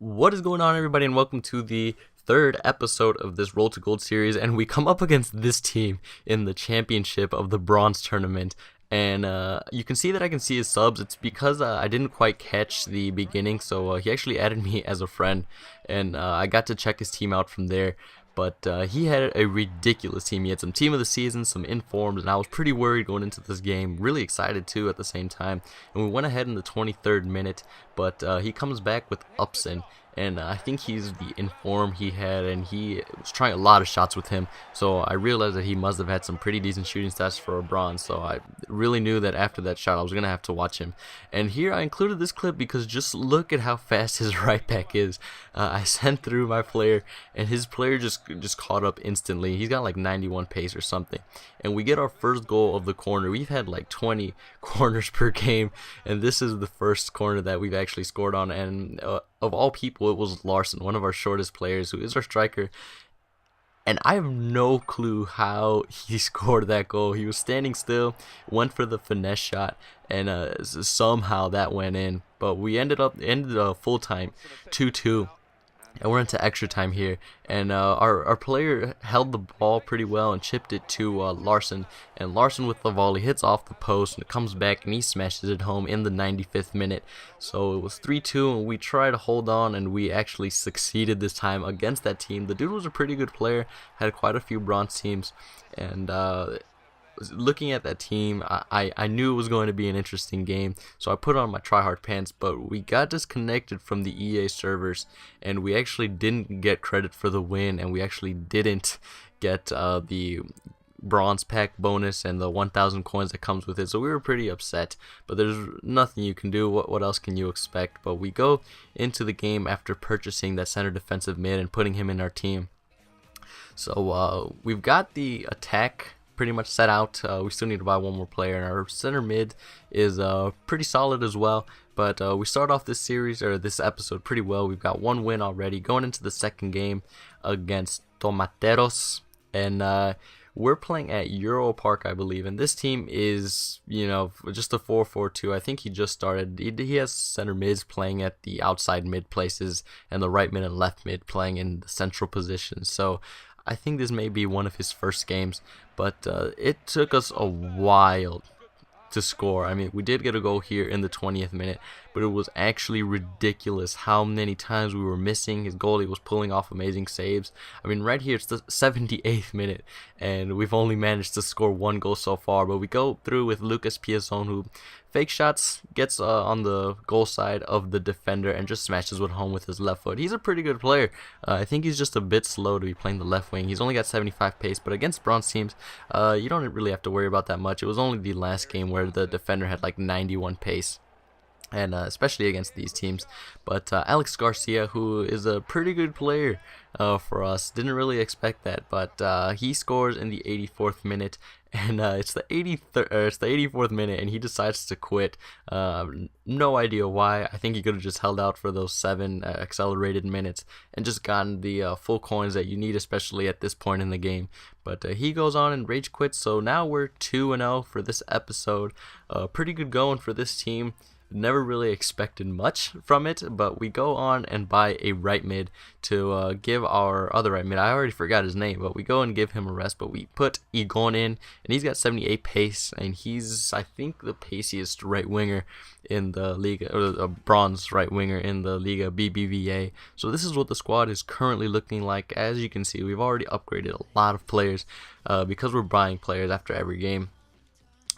What is going on, everybody, and welcome to the third episode of this Roll to Gold series. And we come up against this team in the championship of the Bronze Tournament. And you can see that I can see his subs. It's because I didn't quite catch the beginning, so he actually added me as a friend, and I got to check his team out from there. But he had a ridiculous team. He had some team of the season, some informed, and I was pretty worried going into this game. Really excited too at the same time. And we went ahead in the 23rd minute, but he comes back with Upson. And I think he's the inform he had, and he was trying a lot of shots with him. So I realized that he must have had some pretty decent shooting stats for a bronze. So I really knew that after that shot, I was going to have to watch him. And here I included this clip because just look at how fast his right back is. I sent through my player, and his player just caught up instantly. He's got like 91 pace or something. And we get our first goal of the corner. We've had like 20 corners per game, and this is the first corner that we've actually scored on. And of all people, it was Larson, one of our shortest players, who is our striker. And I have no clue how he scored that goal. He was standing still, went for the finesse shot, and somehow that went in. But we ended full time 2-2. And we're into extra time here, and our player held the ball pretty well and chipped it to Larson, and Larson with the volley hits off the post and it comes back and he smashes it home in the 95th minute. So it was 3-2, and we tried to hold on, and we actually succeeded this time against that team. The dude was a pretty good player, had quite a few bronze teams, and looking at that team, I knew it was going to be an interesting game, so I put on my tryhard pants. But we got disconnected from the EA servers, and we actually didn't get credit for the win, and we actually didn't get the bronze pack bonus and the 1,000 coins that comes with it. So we were pretty upset, but there's nothing you can do. What else can you expect? But we go into the game after purchasing that center defensive mid and putting him in our team. So we've got the attack pretty much set out. We still need to buy one more player, and our center mid is pretty solid as well. But we start off this series, or this episode, pretty well. We've got one win already going into the second game against Tomateros, and we're playing at Euro Park, I believe. And this team is, just a 4-4-2. I think he just started. He has center mids playing at the outside mid places, and the right mid and left mid playing in the central positions. So I think this may be one of his first games, but it took us a while to score. I mean, we did get a goal here in the 20th minute, but it was actually ridiculous how many times we were missing. His goalie was pulling off amazing saves. I mean, right here, it's the 78th minute, and we've only managed to score one goal so far, but we go through with Lucas Piazon, who fake shots, gets on the goal side of the defender and just smashes it home with his left foot. He's a pretty good player. I think he's just a bit slow to be playing the left wing. He's only got 75 pace, but against bronze teams, you don't really have to worry about that much. It was only the last game where the defender had like 91 pace, and especially against these teams. But Alex Garcia, who is a pretty good player for us, didn't really expect that, but he scores in the 84th minute, and it's the 84th minute, and he decides to quit. No idea why. I think he could have just held out for those 7 accelerated minutes and just gotten the full coins that you need, especially at this point in the game. But he goes on and rage quits, so now we're 2-0 for this episode. Pretty good going for this team. Never really expected much from it, but we go on and buy a right mid to give our other right mid. I already forgot his name, but we go and give him a rest. But we put Egon in, and he's got 78 pace, and he's, I think, the paciest right winger in the league, or a bronze right winger in the Liga BBVA. So this is what the squad is currently looking like. As you can see, we've already upgraded a lot of players because we're buying players after every game.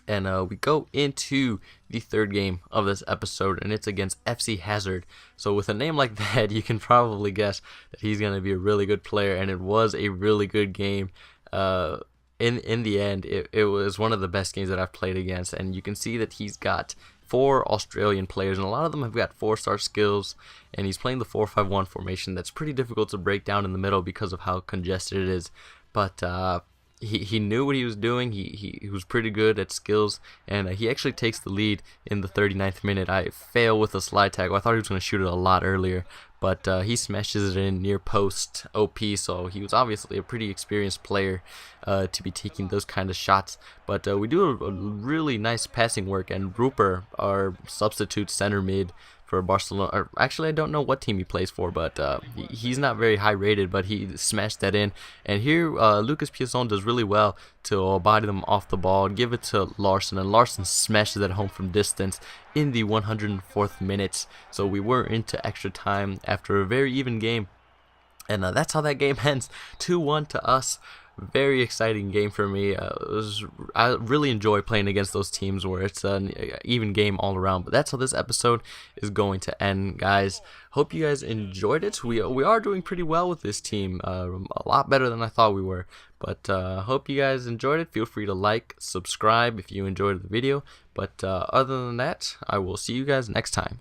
And we go into the third game of this episode, and it's against FC Hazard. So with a name like that, you can probably guess that he's going to be a really good player, and it was a really good game. In the end, it was one of the best games that I've played against, and you can see that he's got 4 Australian players, and a lot of them have got 4-star skills, and he's playing the 4-5-1 formation. That's pretty difficult to break down in the middle because of how congested it is, but he knew what he was doing. He was pretty good at skills, and he actually takes the lead in the 39th minute. I fail with a slide tackle. I thought he was going to shoot it a lot earlier, but he smashes it in near post OP, so he was obviously a pretty experienced player to be taking those kind of shots. But we do a really nice passing work, and Rupert, our substitute center mid, for Barcelona. Or actually, I don't know what team he plays for, but he's not very high rated, but he smashed that in. And here, Lucas Piasson does really well to body them off the ball and give it to Larson, and Larson smashes it home from distance in the 104th minute. So we were into extra time after a very even game. And that's how that game ends, 2-1 to us. Very exciting game for me. I really enjoy playing against those teams where it's an even game all around. But that's how this episode is going to end, guys. Hope you guys enjoyed it. We are doing pretty well with this team, a lot better than I thought we were. But hope you guys enjoyed it. Feel free to like, subscribe if you enjoyed the video. But other than that, I will see you guys next time.